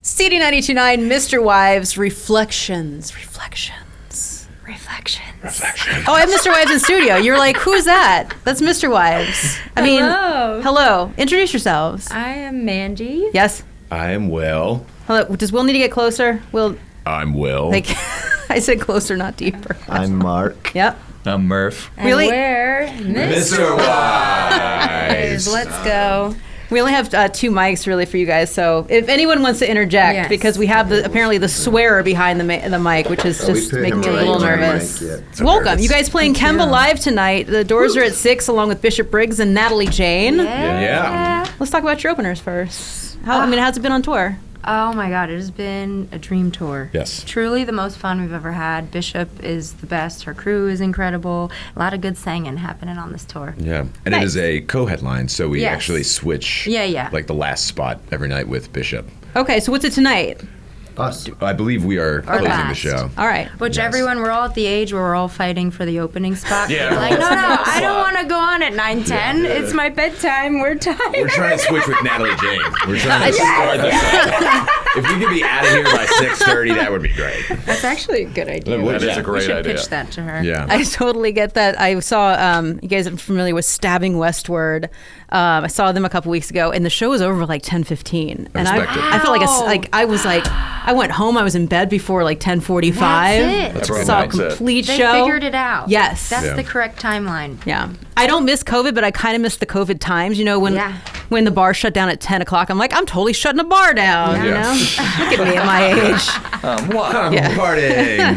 CD92.9 Misterwives Reflections. Oh, I have Misterwives in studio. You're like, who's that? That's Misterwives. Hello. Introduce yourselves. I am Mandy. Yes. I am Will. Hello. Does Will need to get closer? Will. I'm Will. Like, I said closer, not deeper. I'm Mark. Yep. I'm Murph. And we're Misterwives. Let's go. We only have 2 mics really for you guys, so if anyone wants to interject, because we have apparently the swearer behind the mic, which is just making me a little nervous. Welcome. You guys playing Kemba live tonight. The doors are at 6 along with Bishop Briggs and Natalie Jane. Yeah. Let's talk about your openers first. How's it been on tour? Oh my God, it has been a dream tour. Yes. Truly the most fun we've ever had. Bishop is the best. Her crew is incredible. A lot of good singing happening on this tour. Yeah. And it is a co-headline, so we actually switch like the last spot every night with Bishop. Okay, so what's it tonight? Us. I believe we are closing the show. All right. Which we're all at the age where we're all fighting for the opening spot. Yeah. Like, no, I don't want to go on at 9:10. It's my bedtime. We're tired. We're trying to switch with Natalie Jane. We're trying to start this off. If we could be out of here by 6:30, that would be great. That's actually a good idea. That is a great idea. We should idea. pitch that to her. Yeah. I totally get that. I saw, you guys are familiar with Stabbing Westward. I saw them a couple weeks ago, and the show was over like 10:15. And I felt I went home. I was in bed before like 10:45. That's it. Saw a complete show. They figured it out. Yes. That's the correct timeline. Yeah. I don't miss COVID, but I kind of miss the COVID times. You know, when the bar shut down at 10 o'clock, I'm like, I'm totally shutting a bar down. You know? Look at me at my age. I'm partying.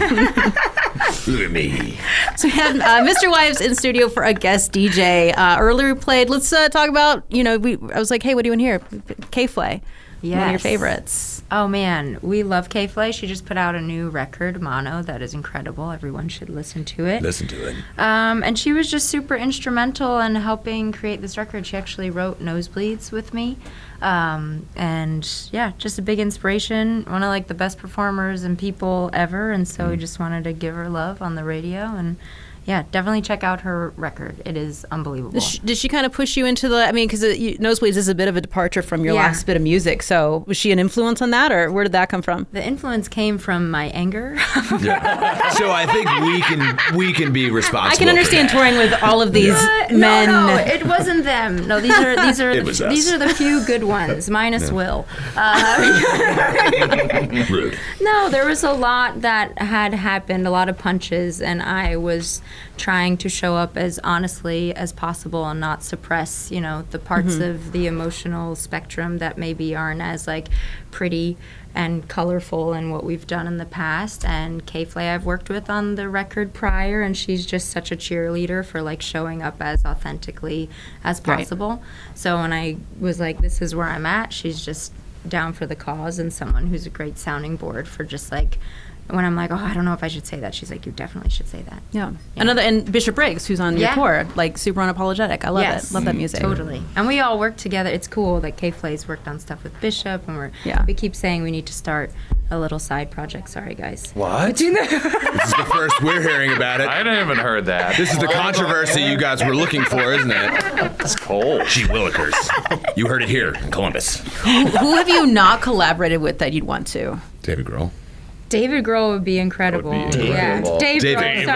Look at me. So we had Misterwives in studio for a guest DJ. Earlier we played, let's talk about, I was like, hey, what do you want to hear? K-Flay. Yes. One of your favorites. Oh man, we love K-Flay. She just put out a new record, Mono, that is incredible. Everyone should listen to it. And she was just super instrumental in helping create this record. She actually wrote Nosebleeds with me. And yeah, just a big inspiration. One of like the best performers and people ever. And so we just wanted to give her love on the radio. And yeah, definitely check out her record. It is unbelievable. Did she kind of push you into because Nosebleeds is a bit of a departure from your last bit of music. So was she an influence on that, or where did that come from? The influence came from my anger. Yeah. So I think we can be responsible. I can understand touring with all of these men. No, it wasn't them. No, these are the few good ones, minus Will. Rude. No, there was a lot that had happened, a lot of punches, and I was trying to show up as honestly as possible and not suppress, the parts of the emotional spectrum that maybe aren't as like pretty and colorful in what we've done in the past. And K-Flay I've worked with on the record prior, and she's just such a cheerleader for like showing up as authentically as possible. Right. So when I was like, this is where I'm at, she's just down for the cause, and someone who's a great sounding board for just like, when I'm like, oh, I don't know if I should say that, she's like, you definitely should say that. Yeah. And Bishop Briggs, who's on your tour, like super unapologetic. I love it. Love that music. Totally. And we all work together. It's cool that K-Flay's worked on stuff with Bishop, and we keep saying we need to start a little side project. Sorry, guys. What? This is the first we're hearing about it. I haven't even heard that. This is the controversy you guys were looking for, isn't it? It's cold. Gee willikers. You heard it here in Columbus. Who have you not collaborated with that you'd want to? David Grohl. David Grohl would be incredible. Yeah, David Grohl.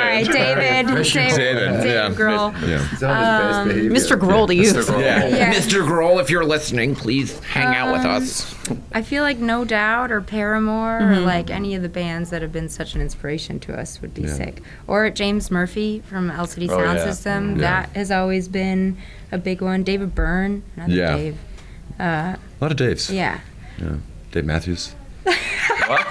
Mr. Grohl to you. Mr. Grohl, if you're listening, please hang out with us. I feel like No Doubt or Paramore or like any of the bands that have been such an inspiration to us would be sick. Or James Murphy from LCD Sound System. That has always been a big one. David Byrne, another Dave. A lot of Daves. Yeah. Dave Matthews. What?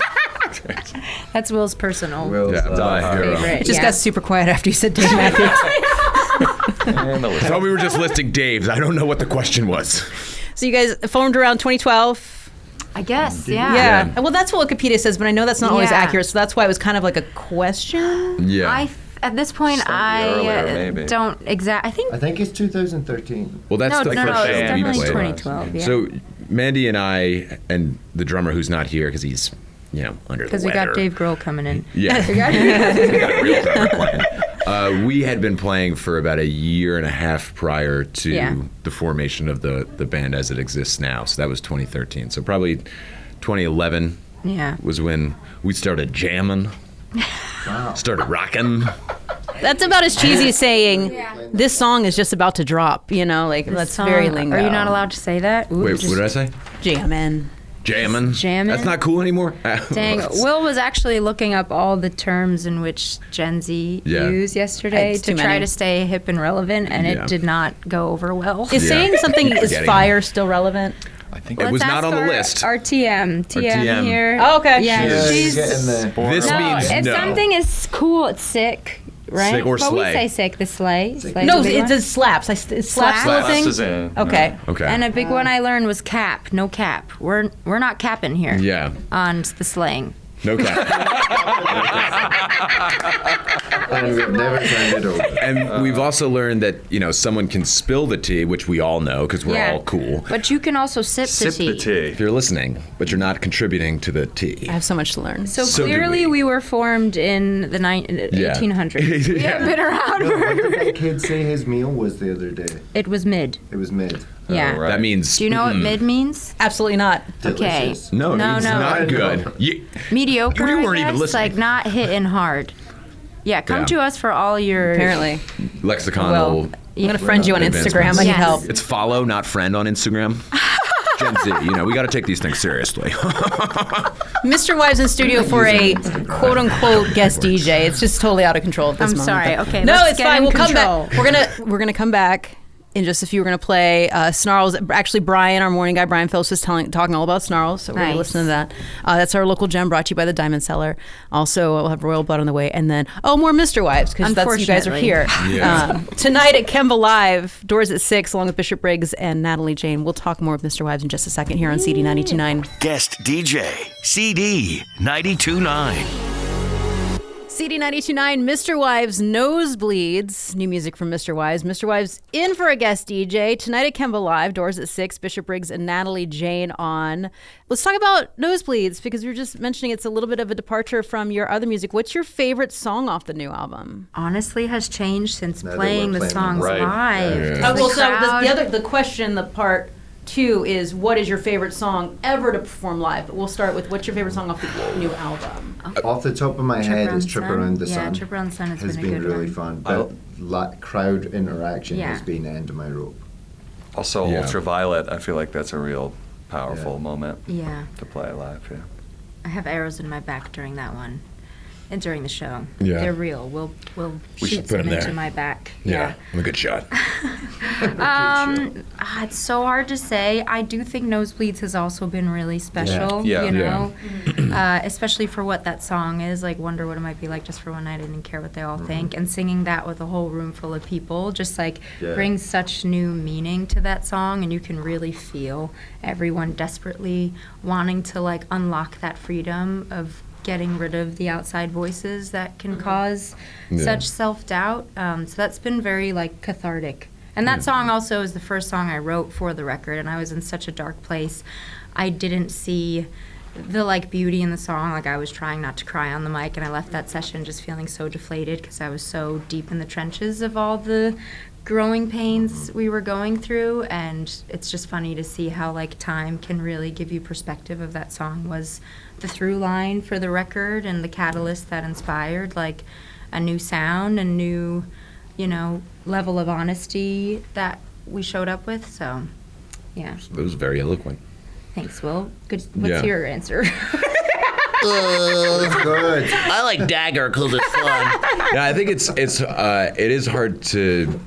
That's Will's personal favorite. It just got super quiet after you said Dave Matthews. I thought we were just listing Daves. I don't know what the question was. So you guys formed around 2012? I guess, yeah. Well, that's what Wikipedia says, but I know that's not always accurate, so that's why it was kind of like a question. Yeah. At this point, I don't exactly. I think it's 2013. Well, that's the first show it's we definitely played. 2012. Yeah. So Mandy and I and the drummer who's not here because he's under the weather. Because we got Dave Grohl coming in. Yeah. We got a real drummer playing. We had been playing for about a year and a half prior to the formation of the band as it exists now. So that was 2013. So probably 2011 was when we started jamming. Wow. Started rocking. That's about as cheesy as saying, this song is just about to drop, like that's very lingo. Are you not allowed to say that? Wait, what did I say? Jammin'. Jammin'? That's not cool anymore? Dang. Will was actually looking up all the terms in which Gen Z use yesterday to try to stay hip and relevant, and it did not go over well. Is saying something is fire still relevant? I think it was not on the list. Our TM here. Oh, okay. Yeah, she's... This means if something is cool, it's sick. Right? Sick or but slay. we say sick, the slay. No, it slaps. It's slaps the whole thing? Is in. Okay. Okay. And a big one I learned was cap. No cap. We're not capping here. Yeah. On the slang. No cap. And we've never turned it over. And we've also learned that, someone can spill the tea, which we all know because we're all cool. But you can also sip the tea. If you're listening, but you're not contributing to the tea. I have so much to learn. So clearly we were formed in the 1800s. We have been around What for... did that kid say his meal was the other day? It was mid. It was mid. Yeah. Right. That means... Do you know what mid means? Absolutely not. Okay. Delicious. No, it means not good. Mediocre, You weren't I even guess, listening. like not hitting hard. Yeah, come to us for all your... Apparently. Lexiconal... I'm going to friend you on Instagram. I need help. It's follow, not friend on Instagram. Gen Z, we got to take these things seriously. Misterwives in studio for a quote-unquote guest DJ. It's just totally out of control at this moment. I'm sorry. Okay, no, let's it's get fine. in We'll control. come back. We're gonna come back in just a few. We're gonna play Snarls. Actually, Brian, our morning guy, Brian Phillips, was talking all about Snarls. So we're gonna listen to that. That's our local gem brought to you by the Diamond Cellar. Also, we'll have Royal Blood on the way, and then more Misterwives because that's you guys are here tonight at Kemba Live. Doors at 6, along with Bishop Briggs and Natalie Jane. We'll talk more with Misterwives in just a second here on CD 92.9. Guest DJ CD 92.9. CD 92.9, Misterwives, Nosebleeds. New music from Misterwives. Misterwives in for a guest DJ. Tonight at Kemba Live, doors at 6, Bishop Briggs and Natalie Jane on. Let's talk about Nosebleeds, because we were just mentioning it's a little bit of a departure from your other music. What's your favorite song off the new album? Honestly has changed since playing the songs Right. live. Yeah. Well, so the question, the part 2 is, what is your favorite song ever to perform live? But we'll start with, what's your favorite song off the new album? Off the top of my head is Trip Around the Sun. Yeah, Trip Around the Sun has been a good really one. fun. But crowd interaction has been the end of my rope. Also, Ultraviolet, I feel like that's a real powerful moment to play live, I have arrows in my back during that one. And during the show. Yeah. They're real. We'll We should shoot put 'em some there. into my back. I'm a good shot. It's so hard to say. I do think Nosebleeds has also been really special, especially for what that song is. Like, wonder what it might be like just for one night. I didn't care what they all think. And singing that with a whole room full of people just brings such new meaning to that song. And you can really feel everyone desperately wanting to unlock that freedom of getting rid of the outside voices that can cause such self-doubt. So that's been very cathartic. And that song also is the first song I wrote for the record, and I was in such a dark place. I didn't see the beauty in the song. I was trying not to cry on the mic, and I left that session just feeling so deflated because I was so deep in the trenches of all the growing pains we were going through. And it's just funny to see how time can really give you perspective of that song was the through line for the record and the catalyst that inspired a new sound and new level of honesty that we showed up with. So It was very eloquent. Thanks, Will. Good. What's your answer? It's good. I like Dagger because it's fun. Yeah, I think it is hard to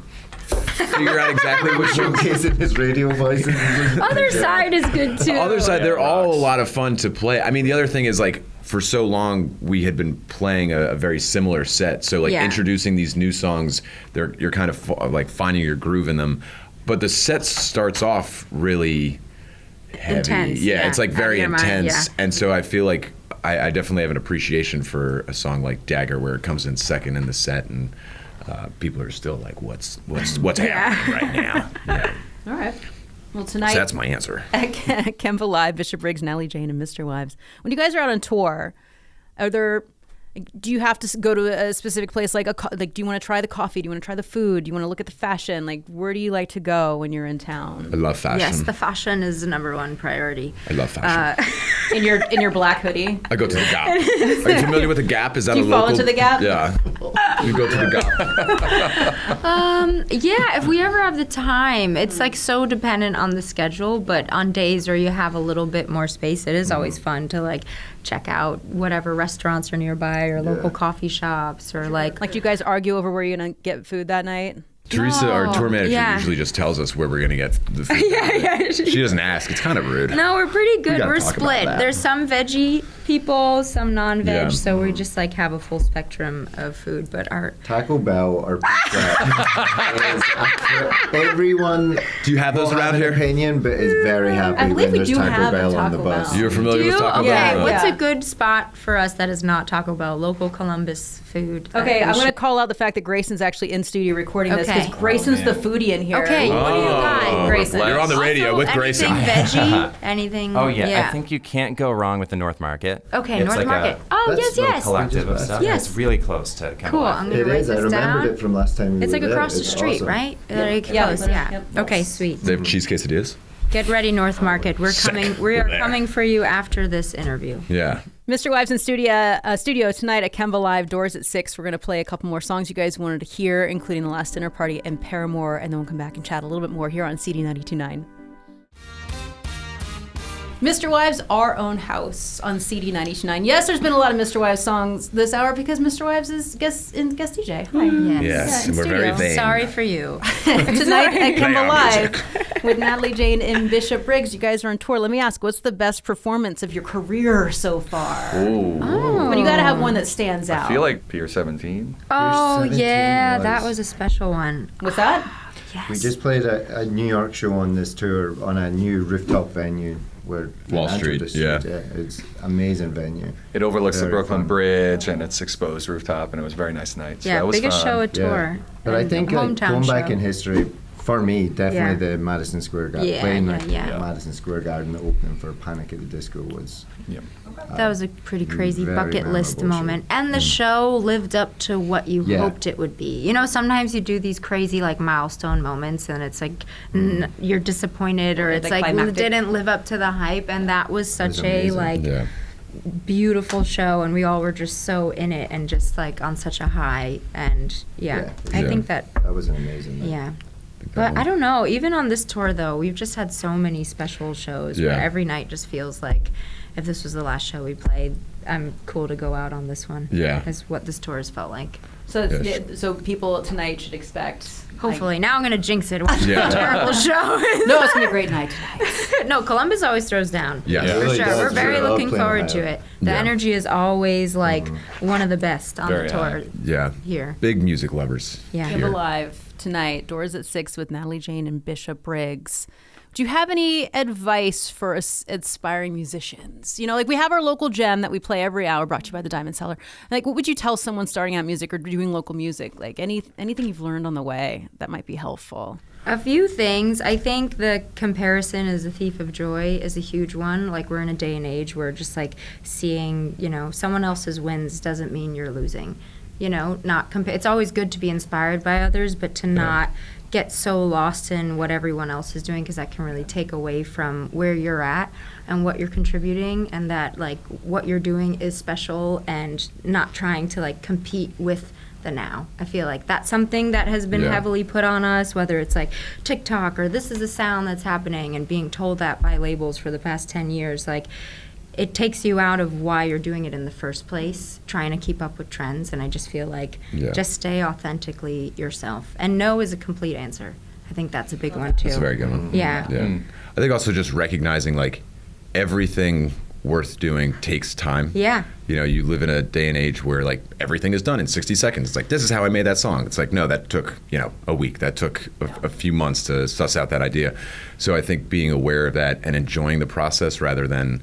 figure out exactly which one. Showcasing his radio voices. Other Side is good too. Other Side, they're all a lot of fun to play. I mean, the other thing is for so long we had been playing a very similar set. So introducing these new songs, you're kind of finding your groove in them. But the set starts off really heavy. Intense. Yeah, it's very Out of your mind, intense. And so I feel like I definitely have an appreciation for a song like Dagger, where it comes in second in the set and people are still what's happening right now? Yeah. All right. Well, tonight... So that's my answer. At Kemba Live, Bishop Briggs, Natalie Jane, and Misterwives. When you guys are out on tour, are there Do you have to go to a specific place? Like, do you want to try the coffee? Do you want to try the food? Do you want to look at the fashion? Like, where do you like to go when you're in town? I love fashion. Yes, the fashion is the number one priority. I love fashion. In your black hoodie? I go to the Gap. Are you familiar with the Gap? Is that do you a local? fall into the Gap? Yeah. You go to the Gap. Yeah, if we ever have the time. It's like so dependent on the schedule, but on days where you have a little bit more space, it is always fun to like check out whatever restaurants are nearby or local coffee shops or like. Like, do you guys argue over where you're gonna get food that night? Teresa, our tour manager, usually just tells us where we're going to get the food. Yeah. She doesn't ask. It's kind of rude. No, we're pretty good. We're talk about split. that. There's some veggie people, some non-veg, so we just like have a full spectrum of food. But our Taco Bell or pizza is everyone. Do you have those around here? Opinion, but is very happy I believe when we there's do Taco have a Bell on the Taco bus. Bell. You're familiar with Taco Okay, Bell? what's Yeah. a good spot for us that is not Taco Bell? Local Columbus food. that Okay, we I'm going to should- call out the fact that Grayson's actually in studio recording this Okay. because Grayson's the foodie in here. Okay, what do you got? Grayson. You're on the radio Also, with Grayson. Anything veggie? Anything? Oh yeah, I think you can't go wrong with the North Market. Okay, It's North like Market. A Oh, That's yes, the yes. collective of stuff. Yes. It's really close to Campbell Cool. Life. I'm gonna It write is. I this remembered down. it from last time we It's were like there. across the It's street, awesome. right? Like Yeah, close, yeah. yep. Okay, sweet. They have cheese quesadillas? Get ready, North Market. We're Sick. coming. We are There. coming for you after this interview. Yeah. Misterwives in studio tonight at Kemba Live, doors at 6. We're going to play a couple more songs you guys wanted to hear, including The Last Dinner Party and Paramore, and then we'll come back and chat a little bit more here on CD 92.9. Misterwives, Our Own House on CD 92.9. Yes, there's been a lot of Misterwives songs this hour because Misterwives is guest DJ. Hi. Yes, in and we're very studio. vain. Sorry for you. Tonight at Play Kemba our Live with Natalie Jane and Bishop Briggs. You guys are on tour. Let me ask, what's the best performance of your career so far? But you got to have one that stands out. I feel like Pier 17. Oh, 17 yeah, that was- was a special one. What's that? Yes. We just played a New York show on this tour on a new rooftop venue where Wall in Street, Angeles yeah. It's amazing venue. It overlooks the Very Brooklyn fun. Bridge and it's exposed rooftop, and it was a very nice night. So Yeah, that was biggest fun. show at tour. But I and think hometown going back show. in history, for me, definitely Yeah. the Madison Square Garden. Yeah, Playing yeah, like yeah. Madison Square Garden, the opening for Panic at the Disco was Yep. That was a pretty crazy very bucket list memorable show. moment. And the show lived up to what you Yeah. hoped it would be. You know, sometimes you do these crazy, like, milestone moments and it's like you're disappointed or it's like Anticlimactic. didn't live up to the hype. And that was such a, amazing. like, Yeah. beautiful show. And we all were just so in it and just, like, on such a high. And, yeah, I Yeah. think that, that was an amazing night. yeah. But I don't know. Even on this tour, though, we've just had so many special shows where Yeah. every night just feels like if this was the last show we played, I'm cool to go out on this one. Yeah. Is what this tour has felt like. So, Yes. so people tonight should expect. Hopefully. Now I'm going to jinx it. Watch Yeah. a terrible show. No, it's gonna be a great night tonight. No, Columbus always throws down. Yeah. It For really sure. does. We're very I love looking playing forward to live. it. The Yeah. energy is always like one of the best on Very the tour high. Yeah. here. Big music lovers. Yeah. Kemba Live tonight, doors at 6 with Natalie Jane and Bishop Briggs. Do you have any advice for aspiring musicians? You know, like we have our local gem that we play every hour, brought to you by the Diamond Cellar. Like, what would you tell someone starting out music or doing local music? Like anything you've learned on the way that might be helpful? A few things. I think the comparison as a thief of joy is a huge one. Like, we're in a day and age where just like seeing, you know, someone else's wins doesn't mean you're losing. You know, not it's always good to be inspired by others, but to not get so lost in what everyone else is doing, because that can really take away from where you're at and what you're contributing, and that like what you're doing is special, and not trying to like compete with the now. I feel like that's something that has been Yeah. heavily put on us, whether it's like TikTok or this is a sound that's happening, and being told that by labels for the past 10 years. Like, it takes you out of why you're doing it in the first place, trying to keep up with trends. And I just feel like just stay authentically yourself. And no is a complete answer. I think that's a big one too. That's a very good one. Yeah. Yeah. I think also just recognizing like everything worth doing takes time. Yeah. You know, you live in a day and age where like everything is done in 60 seconds. It's like, this is how I made that song. It's like, no, that took, you know, a week. That took a few months to suss out that idea. So I think being aware of that and enjoying the process rather than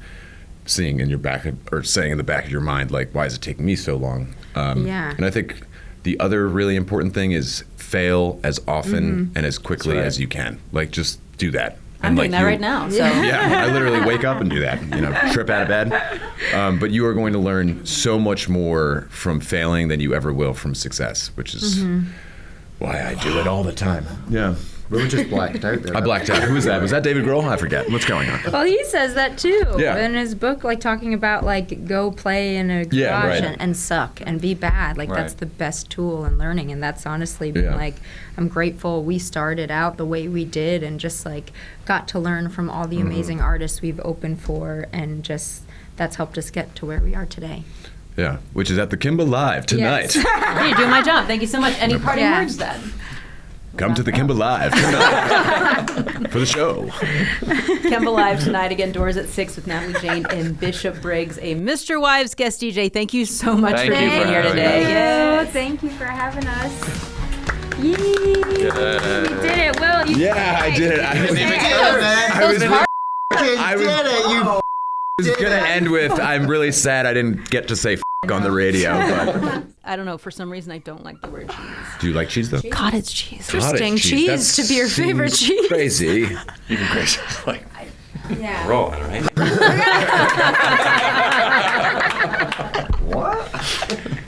seeing in your back or saying in the back of your mind, like, why is it taking me so long? Yeah. And I think the other really important thing is fail as often and as quickly That's right. as you can. Like, just do that. I'm doing that right now. So yeah, I literally wake up and do that. Trip out of bed. But you are going to learn so much more from failing than you ever will from success, which is why I do it all the time. Yeah. We were just blacked out there. I blacked out. Who was that? Was that David Grohl? I forget. What's going on? Well, he says that too. Yeah. In his book, like talking about like go play in a garage and suck and be bad. Like that's the best tool in learning. And that's honestly been like, I'm grateful we started out the way we did and just like got to learn from all the amazing artists we've opened for, and just that's helped us get to where we are today. Yeah, which is at the Kimba Live tonight. Hey, you're doing my job. Thank you so much. Any parting words then? Come to the Kimba Live tonight for the show. Kimba Live tonight. Again, doors at 6 with Natalie Jane and Bishop Briggs, a Misterwives guest DJ. Thank you so much for being here today. Yes. Thank you for having us. Yay! You did it, Will. You I did it. I was going to end with, I'm really sad I didn't get to say on the radio, but I don't know. For some reason, I don't like the word cheese. Do you like cheese though? Cottage cheese. Interesting cheese to be your favorite cheese. Crazy. Even crazy. Like, yeah. rolling, right? What?